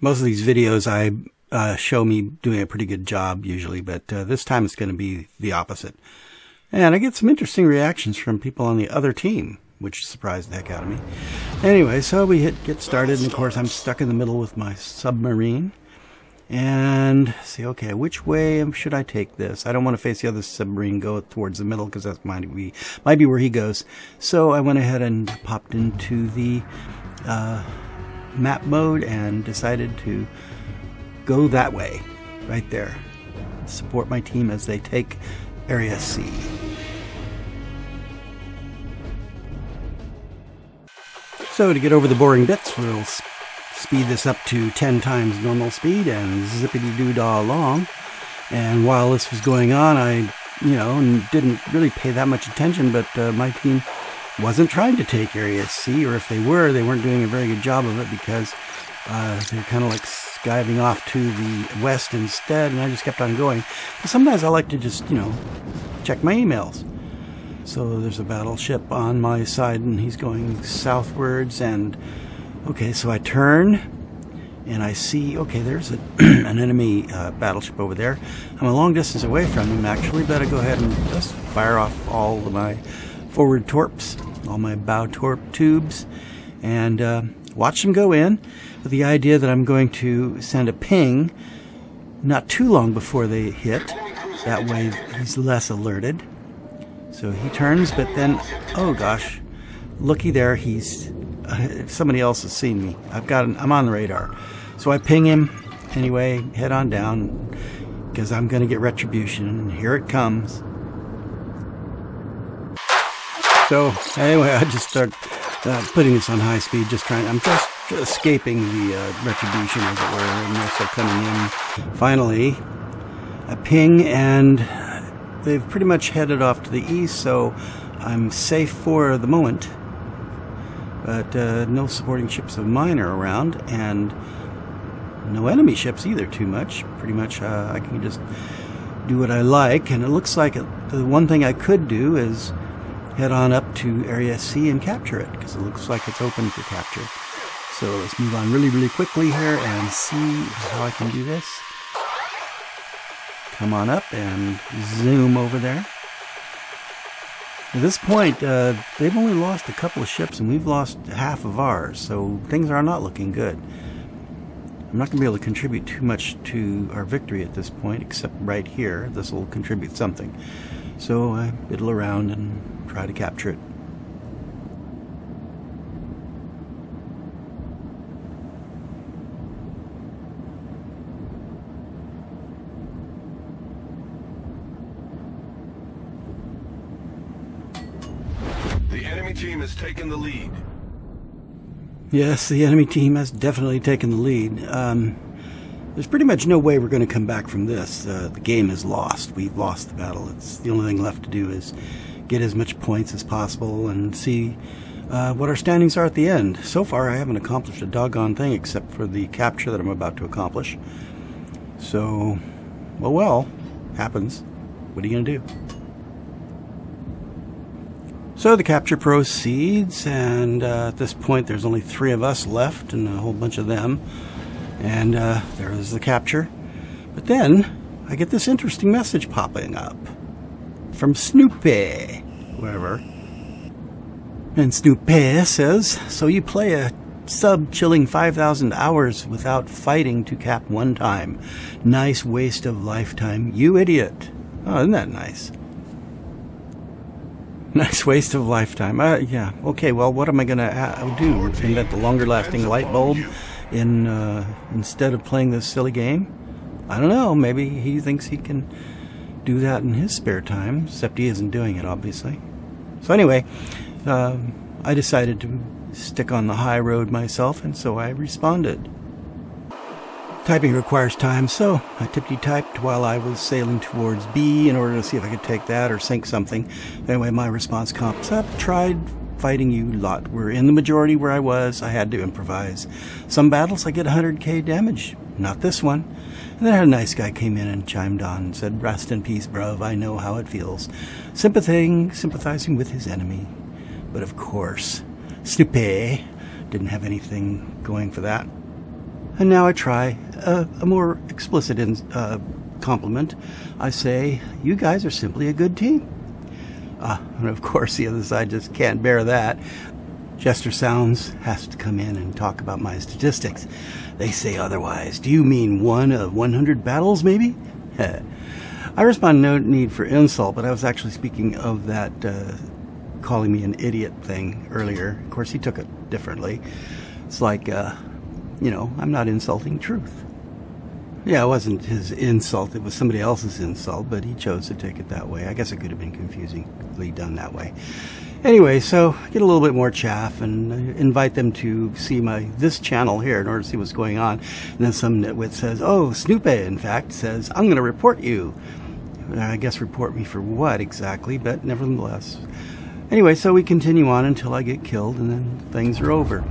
Most of these videos show me doing a pretty good job usually, but this time it's going to be the opposite. And I get some interesting reactions from people on the other team, which surprised the heck out of me. Anyway, so we get started, and of course I'm stuck in the middle with my submarine. And see, okay, which way should I take this? I don't want to face the other submarine, go towards the middle, because that might be where he goes. So I went ahead and popped into the map mode and decided to go that way, right there. Support my team as they take Area C. So to get over the boring bits, we'll speed this up to 10 times normal speed and zippity-doo-dah along. And while this was going on, I, didn't really pay that much attention, but my team wasn't trying to take Area C, or if they were, they weren't doing a very good job of it because they're kind of like skiving off to the west instead, and I just kept on going. But sometimes I like to just, check my emails. So there's a battleship on my side, and he's going southwards, and okay, so I turn, and I see, okay, there's an enemy battleship over there. I'm a long distance away from him, actually, but I go ahead and just fire off all of my forward torps, all my bow torp tubes, and watch them go in with the idea that I'm going to send a ping not too long before they hit. That way he's less alerted. So he turns, but then, oh gosh, looky there, he's somebody else has seen me. I'm on the radar. So I ping him anyway, head on down, because I'm going to get retribution, and here it comes. So anyway, I just start putting this on high speed, I'm just escaping the retribution, as it were, and also coming in. Finally, a ping, and they've pretty much headed off to the east, so I'm safe for the moment. But no supporting ships of mine are around, and no enemy ships either too much. Pretty much I can just do what I like, and it looks like the one thing I could do is head on up to Area C and capture it, because it looks like it's open for capture. So let's move on really, really quickly here and see how I can do this. Come on up and zoom over there. At this point, they've only lost a couple of ships, and we've lost half of ours, so things are not looking good. I'm not going to be able to contribute too much to our victory at this point, except right here. This will contribute something. So I fiddle around and try to capture it. The enemy team has taken the lead. Yes, the enemy team has definitely taken the lead. There's pretty much no way we're going to come back from this. The game is lost. We've lost the battle. It's the only thing left to do is get as much points as possible and see what our standings are at the end. So far, I haven't accomplished a doggone thing except for the capture that I'm about to accomplish. So, well, happens. What are you going to do? So the capture proceeds, and at this point there's only 3 of us left and a whole bunch of them. And there is the capture. But then I get this interesting message popping up from Snoopy, whoever. And Snoopy says, so you play a sub-chilling 5,000 hours without fighting to cap 1 time. Nice waste of lifetime, you idiot. Oh, isn't that nice? Nice waste of lifetime. Yeah, okay, well, what am I going to do? Invent the longer-lasting light bulb instead of playing this silly game? I don't know. Maybe he thinks he can do that in his spare time, except he isn't doing it, obviously. So anyway, I decided to stick on the high road myself, and so I responded. Typing requires time, so I tippity-typed while I was sailing towards B in order to see if I could take that or sink something. Anyway, my response comes up, tried fighting you lot. We're in the majority where I was. I had to improvise. Some battles I get 100k damage. Not this one. And then a nice guy came in and chimed on and said, rest in peace, bruv. I know how it feels. Sympathizing with his enemy. But of course, Snoopy didn't have anything going for that. And now I try a more explicit compliment. I say, you guys are simply a good team. And of course, the other side just can't bear that. Jester Sounds has to come in and talk about my statistics. They say otherwise. Do you mean 1 of 100 battles, maybe? I respond, no need for insult, but I was actually speaking of that calling me an idiot thing earlier. Of course, he took it differently. It's like, you know, I'm not insulting truth. Yeah, it wasn't his insult, it was somebody else's insult, but he chose to take it that way. I guess it could have been confusingly done that way. Anyway, so get a little bit more chaff and invite them to see this channel here in order to see what's going on. And then some nitwit says, oh, Snoopy, in fact, says, I'm going to report you. I guess report me for what exactly, but nevertheless. Anyway, so we continue on until I get killed and then things are over.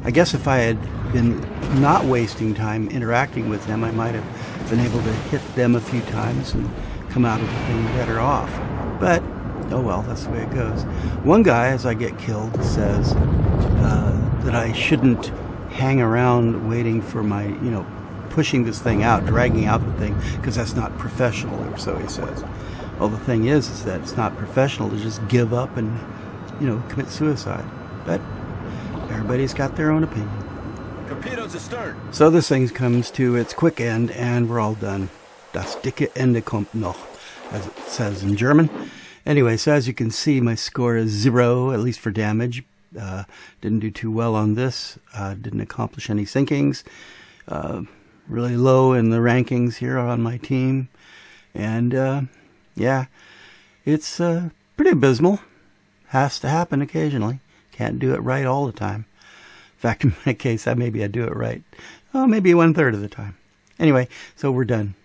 I guess if I had been not wasting time interacting with them, I might have been able to hit them a few times and come out of the thing better off. But, oh well, that's the way it goes. One guy, as I get killed, says that I shouldn't hang around waiting for my, you know, pushing this thing out, dragging out the thing, because that's not professional, or so he says. Well, the thing is that it's not professional to just give up and, you know, commit suicide. But everybody's got their own opinion. Torpedoes astern. So this thing comes to its quick end, and we're all done. Das dicke Ende kommt noch, as it says in German. Anyway, so as you can see, my score is 0, at least for damage. Didn't do too well on this. Didn't accomplish any sinkings. Really low in the rankings here on my team. And, yeah, it's pretty abysmal. Has to happen occasionally. Can't do it right all the time. In fact, in my case, maybe I do it right. Oh, maybe 1/3 of the time. Anyway, so we're done.